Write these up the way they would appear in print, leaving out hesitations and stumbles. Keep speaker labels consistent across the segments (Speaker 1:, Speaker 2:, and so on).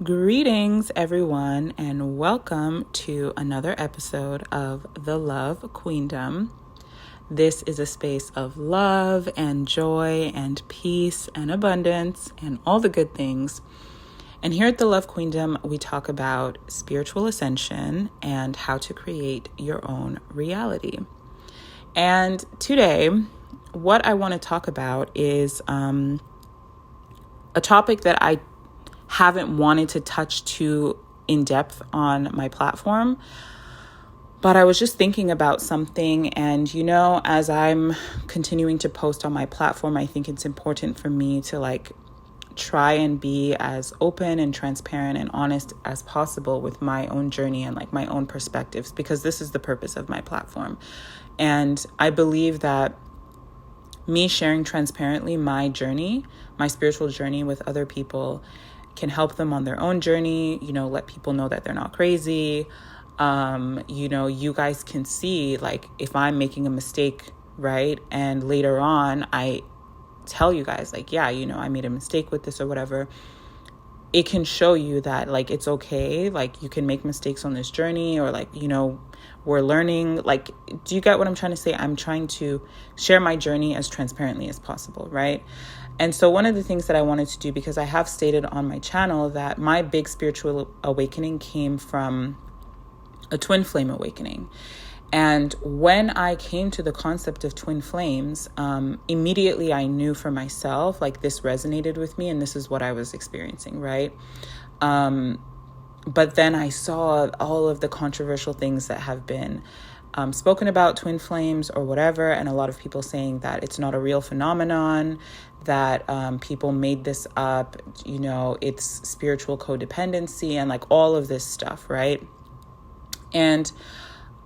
Speaker 1: Greetings, everyone, and welcome to another episode of The Love Queendom. This is a space of love and joy and peace and abundance and all the good things. And here at The Love Queendom, we talk about spiritual ascension and how to create your own reality. And today, what I want to talk about is a topic that I haven't wanted to touch too in depth on my platform, but I was just thinking about something, and as I'm continuing to post on my platform, I think it's important for me to try and be as open and transparent and honest as possible with my own journey and my own perspectives, because this is the purpose of my platform. And I believe that me sharing transparently my journey, my spiritual journey with other people, can help them on their own journey, let people know that they're not crazy. You guys can see, if I'm making a mistake, right? And later on, I tell you guys, I made a mistake with this or whatever. It can show you that, it's okay. You can make mistakes on this journey, or we're learning. Do you get what I'm trying to say? I'm trying to share my journey as transparently as possible, right? And so one of the things that I wanted to do, because I have stated on my channel that my big spiritual awakening came from a twin flame awakening. And when I came to the concept of twin flames, immediately I knew for myself, this resonated with me and this is what I was experiencing, right? But then I saw all of the controversial things that have been spoken about twin flames or whatever, and a lot of people saying that it's not a real phenomenon, that people made this up, it's spiritual codependency and all of this stuff, right? And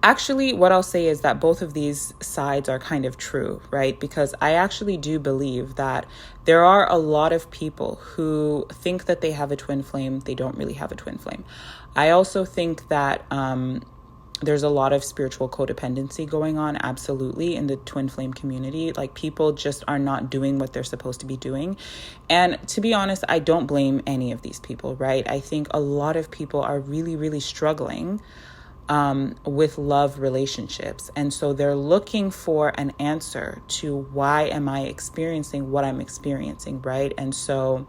Speaker 1: actually, what I'll say is that both of these sides are kind of true, right? Because I actually do believe that there are a lot of people who think that they have a twin flame. They don't really have a twin flame. I also think that there's a lot of spiritual codependency going on, absolutely, in the twin flame community. People just are not doing what they're supposed to be doing. And to be honest, I don't blame any of these people, right? I think a lot of people are really, really struggling with love relationships. And so they're looking for an answer to why am I experiencing what I'm experiencing, right? And so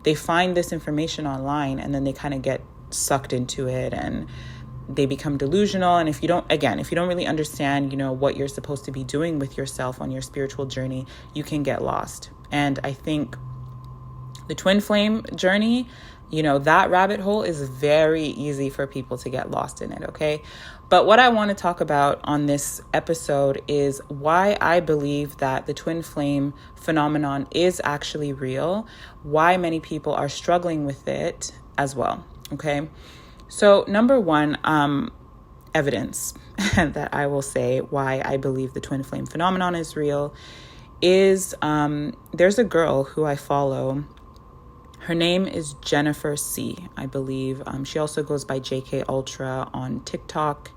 Speaker 1: they find this information online and then they kind of get sucked into it and they become delusional. And if you don't really understand, what you're supposed to be doing with yourself on your spiritual journey, you can get lost. And I think the twin flame journey, that rabbit hole is very easy for people to get lost in it, okay? But what I want to talk about on this episode is why I believe that the twin flame phenomenon is actually real, why many people are struggling with it as well, okay? So number one, evidence that I will say why I believe the twin flame phenomenon is real is there's a girl who I follow. Her name is Jennifer C, I believe. She also goes by JK Ultra on TikTok.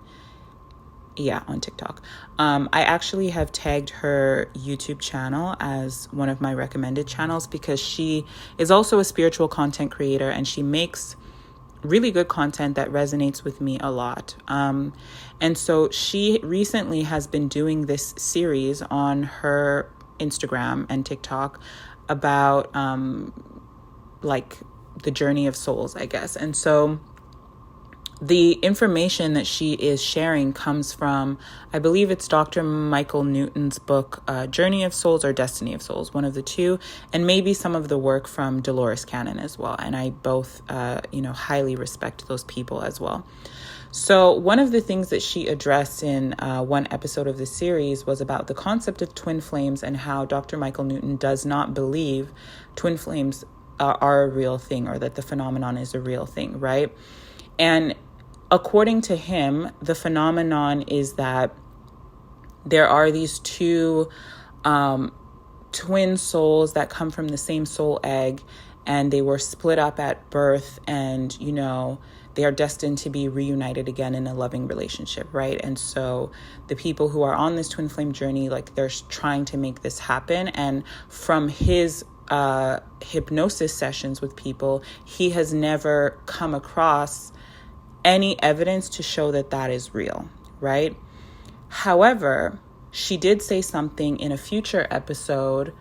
Speaker 1: Yeah, on TikTok. I actually have tagged her YouTube channel as one of my recommended channels because she is also a spiritual content creator and she makes really good content that resonates with me a lot. And so she recently has been doing this series on her Instagram and TikTok about the journey of souls, I guess. And so the information that she is sharing comes from, I believe it's Dr. Michael Newton's book, Journey of Souls or Destiny of Souls, one of the two, and maybe some of the work from Dolores Cannon as well. And I both, highly respect those people as well. So one of the things that she addressed in one episode of the series was about the concept of twin flames and how Dr. Michael Newton does not believe twin flames are a real thing or that the phenomenon is a real thing, right? And according to him, the phenomenon is that there are these two twin souls that come from the same soul egg, and they were split up at birth, and, they are destined to be reunited again in a loving relationship, right? And so the people who are on this twin flame journey, they're trying to make this happen. And from his hypnosis sessions with people, he has never come across any evidence to show that that is real, right? However, she did say something in a future episode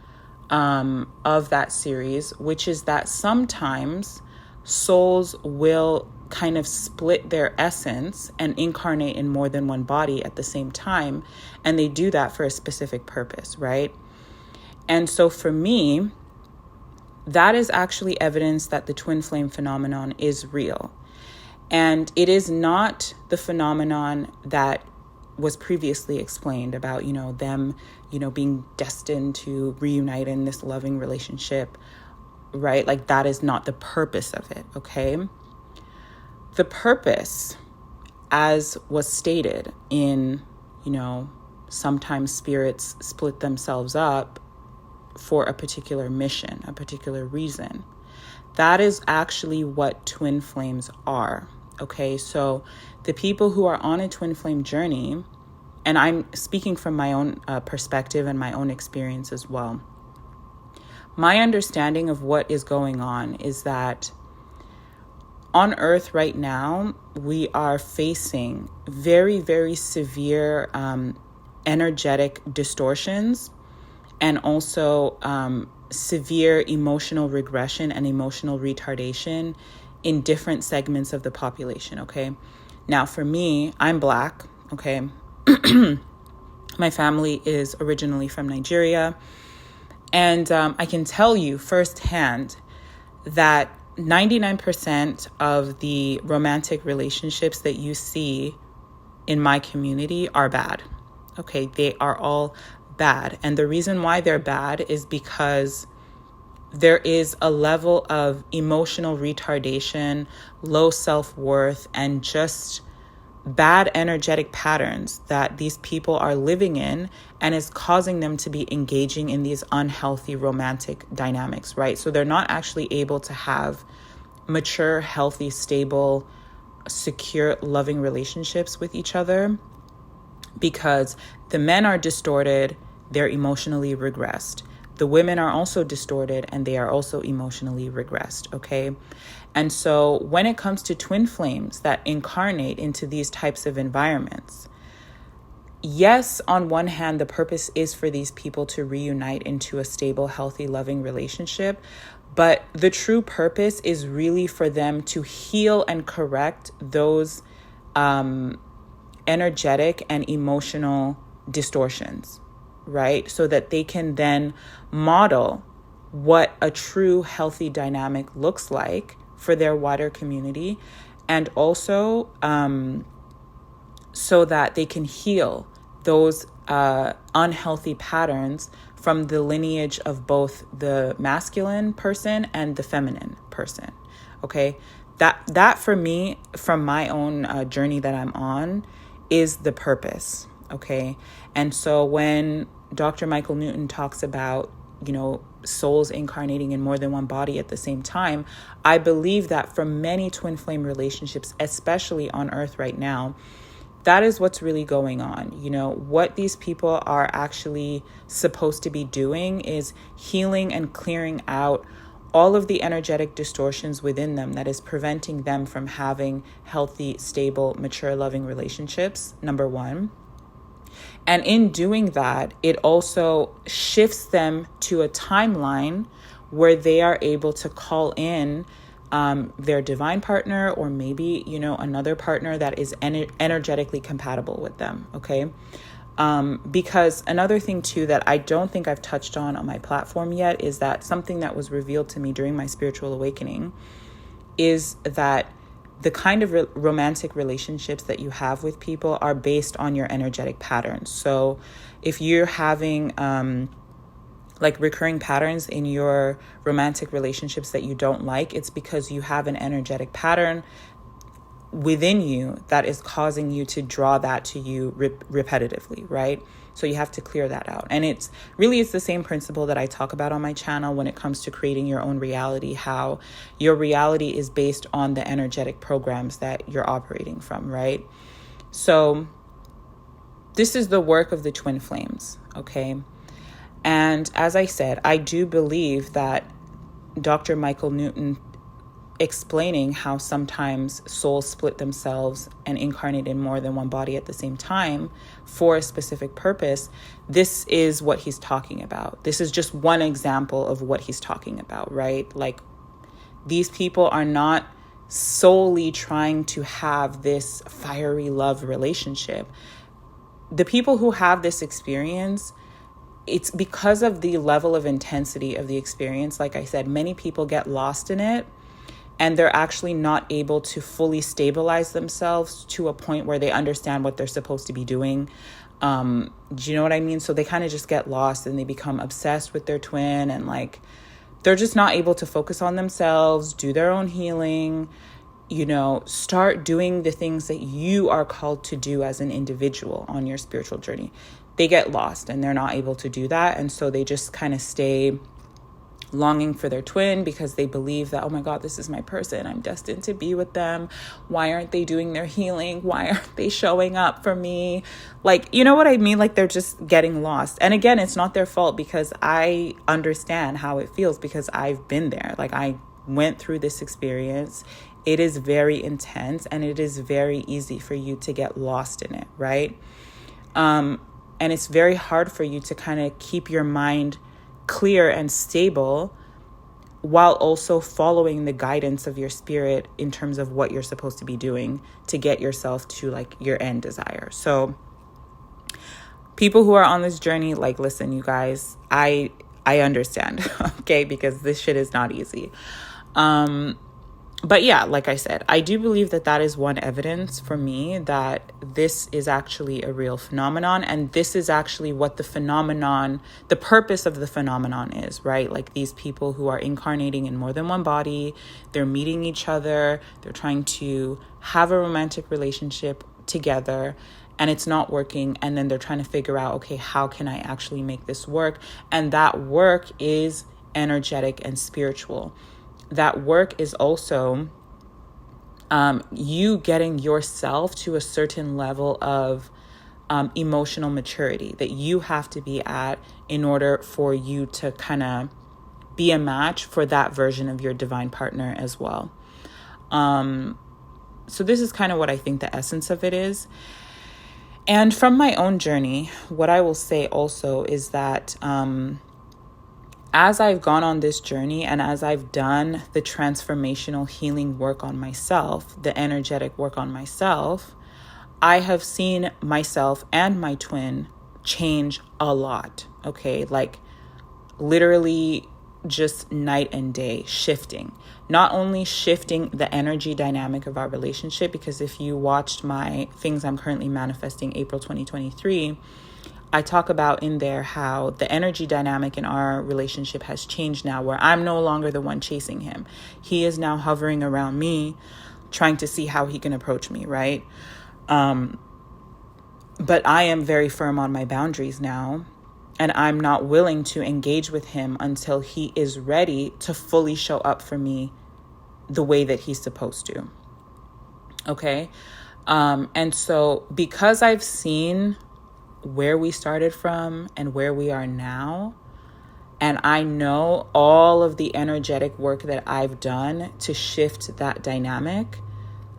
Speaker 1: of that series, which is that sometimes souls will kind of split their essence and incarnate in more than one body at the same time. And they do that for a specific purpose, right? And so for me, that is actually evidence that the twin flame phenomenon is real. And it is not the phenomenon that was previously explained about, them, being destined to reunite in this loving relationship, right? Like, that is not the purpose of it, okay? The purpose, as was stated in, sometimes spirits split themselves up for a particular mission, a particular reason. That is actually what twin flames are, okay? So the people who are on a twin flame journey, and I'm speaking from my own perspective and my own experience as well, my understanding of what is going on is that on Earth right now, we are facing very, very severe energetic distortions and also severe emotional regression and emotional retardation in different segments of the population, okay? Now, for me, I'm Black, okay? My family is originally from Nigeria. And I can tell you firsthand that 99% of the romantic relationships that you see in my community are bad. Okay, they are all bad. And the reason why they're bad is because there is a level of emotional retardation, low self-worth, and just bad energetic patterns that these people are living in, and is causing them to be engaging in these unhealthy romantic dynamics, right? So they're not actually able to have mature, healthy, stable, secure, loving relationships with each other because the men are distorted, they're emotionally regressed. The women are also distorted and they are also emotionally regressed, okay? And so when it comes to twin flames that incarnate into these types of environments, yes, on one hand, the purpose is for these people to reunite into a stable, healthy, loving relationship. But the true purpose is really for them to heal and correct those energetic and emotional distortions, right? So that they can then model what a true healthy dynamic looks like for their wider community, and also so that they can heal those unhealthy patterns from the lineage of both the masculine person and the feminine person. Okay, that for me, from my own journey that I'm on, is the purpose. Okay, and so when Dr. Michael Newton talks about, souls incarnating in more than one body at the same time, I believe that for many twin flame relationships, especially on Earth right now, that is what's really going on. What these people are actually supposed to be doing is healing and clearing out all of the energetic distortions within them that is preventing them from having healthy, stable, mature, loving relationships, number one. And in doing that, it also shifts them to a timeline where they are able to call in their divine partner, or maybe, another partner that is energetically compatible with them. Okay. Because another thing too, that I don't think I've touched on my platform yet, is that something that was revealed to me during my spiritual awakening is that the kind of romantic relationships that you have with people are based on your energetic patterns. So if you're having recurring patterns in your romantic relationships that you don't like, it's because you have an energetic pattern within you that is causing you to draw that to you repetitively, right? So you have to clear that out. And it's the same principle that I talk about on my channel when it comes to creating your own reality, how your reality is based on the energetic programs that you're operating from, right? So this is the work of the twin flames, okay? And as I said, I do believe that Dr. Michael Newton explaining how sometimes souls split themselves and incarnate in more than one body at the same time for a specific purpose, this is what he's talking about. This is just one example of what he's talking about, right? Like, these people are not solely trying to have this fiery love relationship. The people who have this experience, it's because of the level of intensity of the experience. Like I said, many people get lost in it, and they're actually not able to fully stabilize themselves to a point where they understand what they're supposed to be doing. Do you know what I mean? So they kind of just get lost and they become obsessed with their twin, and like, they're just not able to focus on themselves, do their own healing, start doing the things that you are called to do as an individual on your spiritual journey. They get lost and they're not able to do that. And so they just kind of stay longing for their twin because they believe that, oh my God, this is my person. I'm destined to be with them. Why aren't they doing their healing? Why aren't they showing up for me? Like, you know what I mean? Like, they're just getting lost. And again, it's not their fault, because I understand how it feels, because I've been there. Like, I went through this experience. It is very intense, and it is very easy for you to get lost in it, right? And it's very hard for you to kind of keep your mind clear and stable while also following the guidance of your spirit in terms of what you're supposed to be doing to get yourself to like your end desire. So people who are on this journey, like, listen, you guys, I understand, okay, because this shit is not easy. But yeah, like I said, I do believe that that is one evidence for me that this is actually a real phenomenon. And this is actually what the purpose of the phenomenon is, right? Like, these people who are incarnating in more than one body, they're meeting each other, they're trying to have a romantic relationship together, and it's not working. And then they're trying to figure out, okay, how can I actually make this work? And that work is energetic and spiritual. That work is also you getting yourself to a certain level of emotional maturity that you have to be at in order for you to kind of be a match for that version of your divine partner as well. So this is kind of what I think the essence of it is. And from my own journey, what I will say also is that as I've gone on this journey and as I've done the transformational healing work on myself, the energetic work on myself, I have seen myself and my twin change a lot, okay? Like, literally just night and day shifting. Not only shifting the energy dynamic of our relationship, because if you watched my things I'm currently manifesting April 2023, I talk about in there how the energy dynamic in our relationship has changed now, where I'm no longer the one chasing him. He is now hovering around me, trying to see how he can approach me, right? But I am very firm on my boundaries now, and I'm not willing to engage with him until he is ready to fully show up for me the way that he's supposed to. Okay? And so because I've seen where we started from and where we are now, and I know all of the energetic work that I've done to shift that dynamic,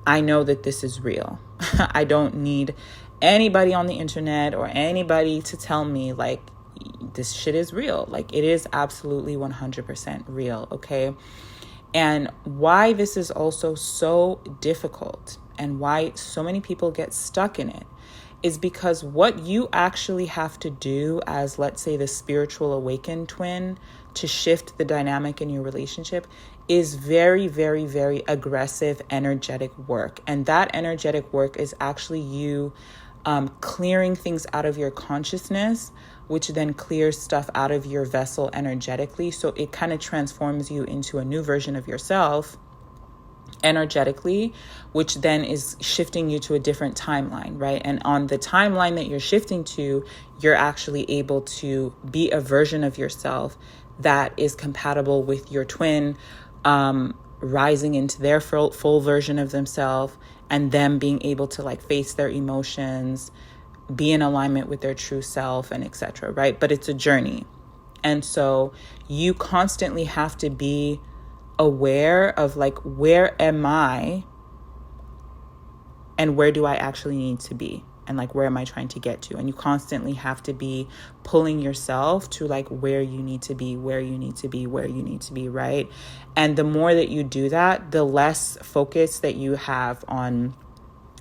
Speaker 1: I know that this is real. I don't need anybody on the internet or anybody to tell me, like, this shit is real. Like, it is absolutely 100% real, okay? And why this is also so difficult and why so many people get stuck in it is because what you actually have to do as, let's say, the spiritual awakened twin to shift the dynamic in your relationship is very, very, very aggressive, energetic work. And that energetic work is actually you clearing things out of your consciousness, which then clears stuff out of your vessel energetically. So it kind of transforms you into a new version of yourself energetically, which then is shifting you to a different timeline, right? And on the timeline that you're shifting to, you're actually able to be a version of yourself that is compatible with your twin, rising into their full version of themselves, and them being able to like face their emotions, be in alignment with their true self, and etc., right? But it's a journey. And so you constantly have to be aware of like, where am I and where do I actually need to be? And like, where am I trying to get to? And you constantly have to be pulling yourself to like where you need to be, where you need to be, where you need to be, right? And the more that you do that, the less focus that you have on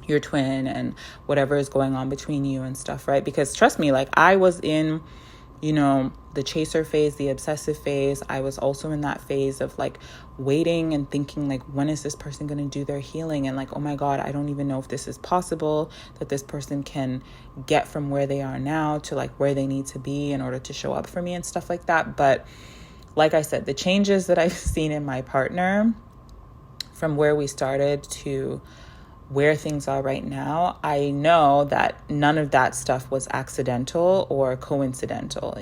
Speaker 1: your twin and whatever is going on between you and stuff, right? Because trust me, like I was in, the chaser phase, the obsessive phase. I was also in that phase of like waiting and thinking like, when is this person going to do their healing? And like, oh my God, I don't even know if this is possible, that this person can get from where they are now to like where they need to be in order to show up for me and stuff like that. But like I said, the changes that I've seen in my partner from where we started to where things are right now, I know that none of that stuff was accidental or coincidental.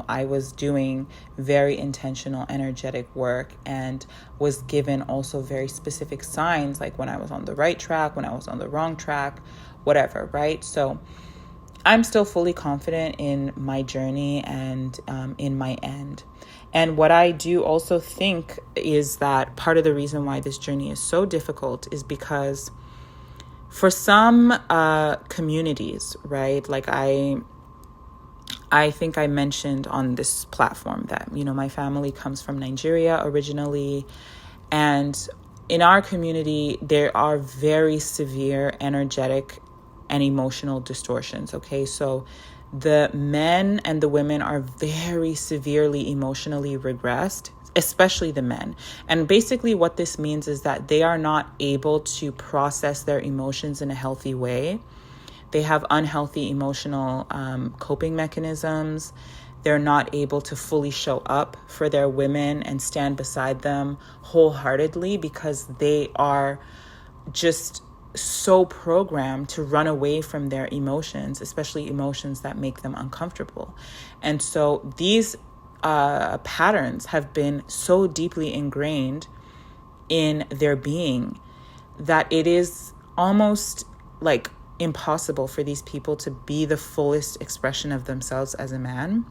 Speaker 1: I was doing very intentional, energetic work and was given also very specific signs, like when I was on the right track, when I was on the wrong track, whatever, right? So I'm still fully confident in my journey and in my end. And what I do also think is that part of the reason why this journey is so difficult is because for some communities, right? Like I think I mentioned on this platform that, my family comes from Nigeria originally. And in our community, there are very severe energetic and emotional distortions, okay? So the men and the women are very severely emotionally regressed, especially the men. And basically what this means is that they are not able to process their emotions in a healthy way. They have unhealthy emotional coping mechanisms. They're not able to fully show up for their women and stand beside them wholeheartedly because they are just so programmed to run away from their emotions, especially emotions that make them uncomfortable. And so these patterns have been so deeply ingrained in their being that it is almost like impossible for these people to be the fullest expression of themselves as a man,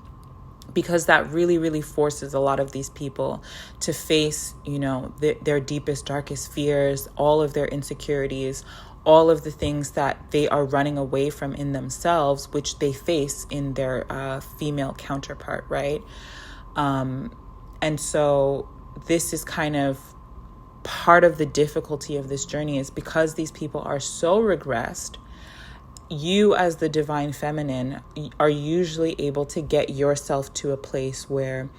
Speaker 1: because that really, really forces a lot of these people to face, their deepest, darkest fears, all of their insecurities, all of the things that they are running away from in themselves, which they face in their female counterpart, right? And so this is kind of part of the difficulty of this journey, is because these people are so regressed. You as the divine feminine are usually able to get yourself to a place where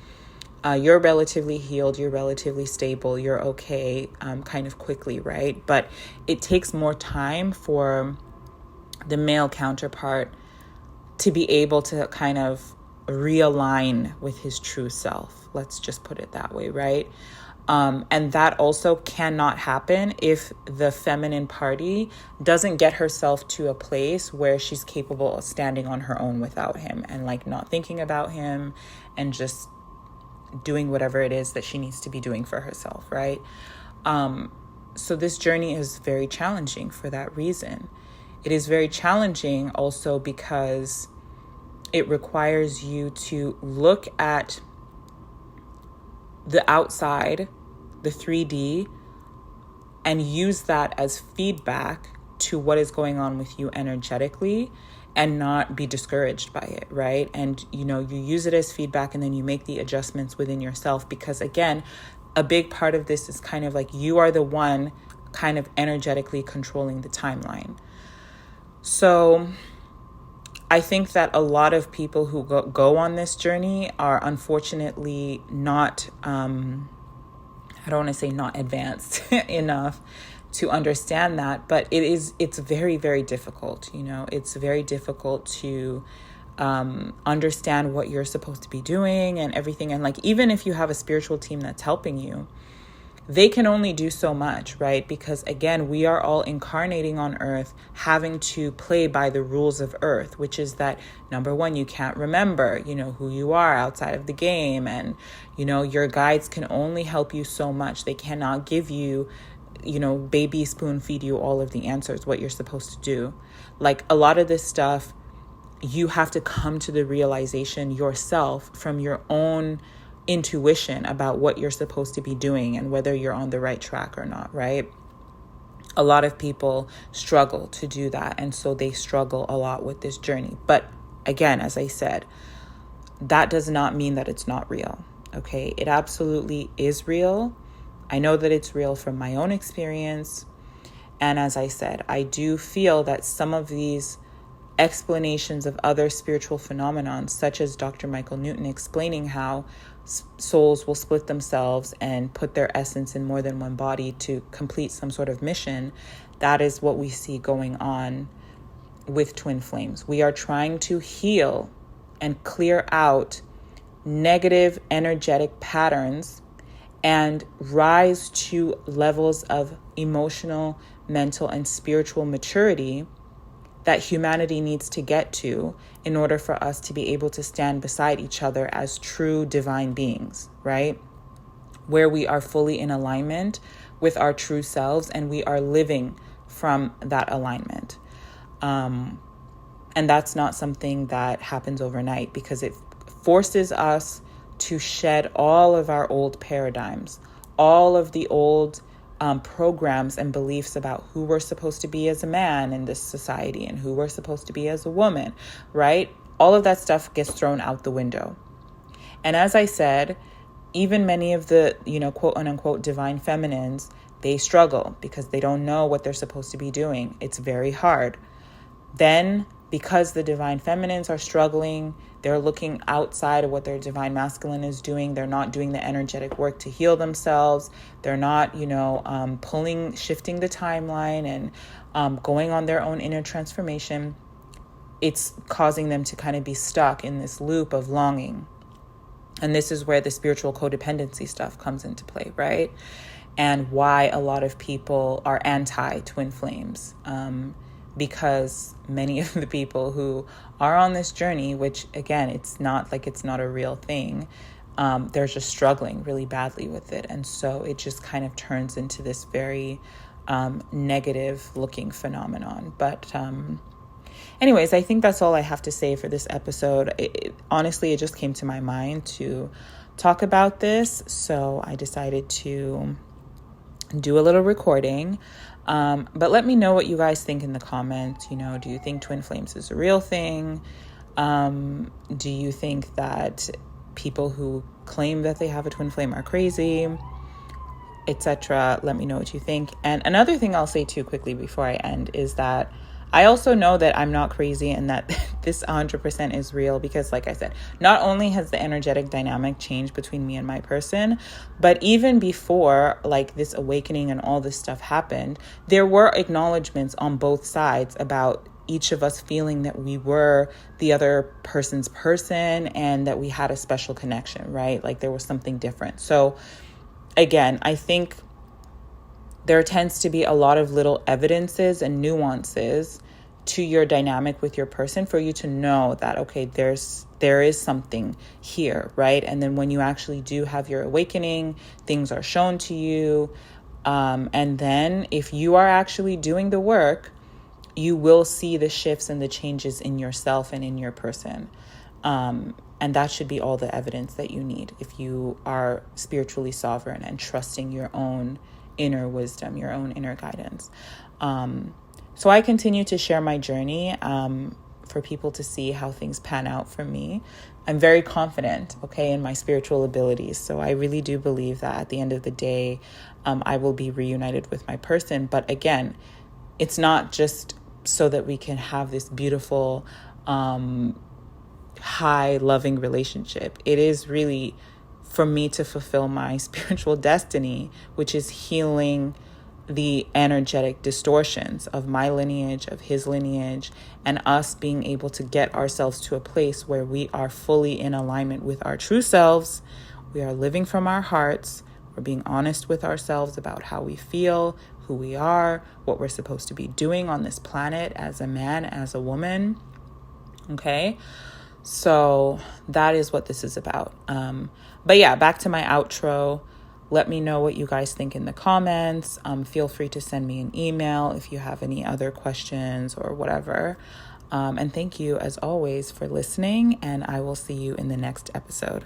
Speaker 1: you're relatively healed, you're relatively stable, you're okay kind of quickly, right? But it takes more time for the male counterpart to be able to kind of realign with his true self. Let's just put it that way, right? And that also cannot happen if the feminine party doesn't get herself to a place where she's capable of standing on her own without him and like not thinking about him and just doing whatever it is that she needs to be doing for herself, right? So this journey is very challenging for that reason. It is very challenging also because it requires you to look at the outside, the 3D, and use that as feedback to what is going on with you energetically and not be discouraged by it, right? And, you use it as feedback and then you make the adjustments within yourself, because again, a big part of this is kind of like you are the one kind of energetically controlling the timeline. So I think that a lot of people who go on this journey are unfortunately not, I don't want to say not advanced enough to understand that, but it's very, very difficult. It's very difficult to understand what you're supposed to be doing and everything. And like, even if you have a spiritual team that's helping you, they can only do so much, right? Because again, we are all incarnating on earth, having to play by the rules of earth, which is that number one, you can't remember, who you are outside of the game. And, your guides can only help you so much. They cannot give you, baby spoon feed you all of the answers, what you're supposed to do. Like a lot of this stuff you have to come to the realization yourself from your own intuition about what you're supposed to be doing and whether you're on the right track or not, right? A lot of people struggle to do that. And so they struggle a lot with this journey. But again, as I said, that does not mean that it's not real. Okay, it absolutely is real. I know that it's real from my own experience. And as I said, I do feel that some of these explanations of other spiritual phenomena, such as Dr. Michael Newton explaining how souls will split themselves and put their essence in more than one body to complete some sort of mission, that is what we see going on with twin flames. We are trying to heal and clear out negative energetic patterns and rise to levels of emotional, mental, and spiritual maturity that humanity needs to get to in order for us to be able to stand beside each other as true divine beings, right? Where we are fully in alignment with our true selves and we are living from that alignment. And that's not something that happens overnight, because it forces us to shed all of our old paradigms, all of the old programs and beliefs about who we're supposed to be as a man in this society and who we're supposed to be as a woman, right? All of that stuff gets thrown out the window. And as I said, even many of the, quote unquote divine feminines, they struggle because they don't know what they're supposed to be doing. It's very hard. Then, because the divine feminines are struggling, they're looking outside of what their divine masculine is doing. They're not doing the energetic work to heal themselves. They're not, shifting the timeline and going on their own inner transformation. It's causing them to kind of be stuck in this loop of longing. And this is where the spiritual codependency stuff comes into play, right? And why a lot of people are anti-twin flames. Because many of the people who are on this journey, which again, it's not a real thing, they're just struggling really badly with it. And so it just kind of turns into this very negative looking phenomenon. But anyways, I think that's all I have to say for this episode. Honestly, it just came to my mind to talk about this. So I decided to do a little recording. But let me know what you guys think in the comments. Do you think twin flames is a real thing? Do you think that people who claim that they have a twin flame are crazy, etc.? Let me know what you think. And another thing I'll say too quickly before I end is that I also know that I'm not crazy and that this 100% is real, because like I said, not only has the energetic dynamic changed between me and my person, but even before like this awakening and all this stuff happened, there were acknowledgements on both sides about each of us feeling that we were the other person's person and that we had a special connection, right? Like there was something different. So again, I think there tends to be a lot of little evidences and nuances to your dynamic with your person for you to know that, okay, there is something here, right? And then when you actually do have your awakening, things are shown to you. And then if you are actually doing the work, you will see the shifts and the changes in yourself and in your person. And that should be all the evidence that you need if you are spiritually sovereign and trusting your own inner wisdom, your own inner guidance. So I continue to share my journey for people to see how things pan out for me. I'm very confident, in my spiritual abilities. So I really do believe that at the end of the day, I will be reunited with my person. But again, it's not just so that we can have this beautiful, high, loving relationship. It is really for me to fulfill my spiritual destiny, which is healing the energetic distortions of my lineage, of his lineage, and us being able to get ourselves to a place where we are fully in alignment with our true selves. We are living from our hearts. We're being honest with ourselves about how we feel, who we are, what we're supposed to be doing on this planet as a man, as a woman. Okay? So that is what this is about. But yeah, back to my outro. Let me know what you guys think in the comments. Feel free to send me an email if you have any other questions or whatever. And thank you, as always, for listening, and I will see you in the next episode.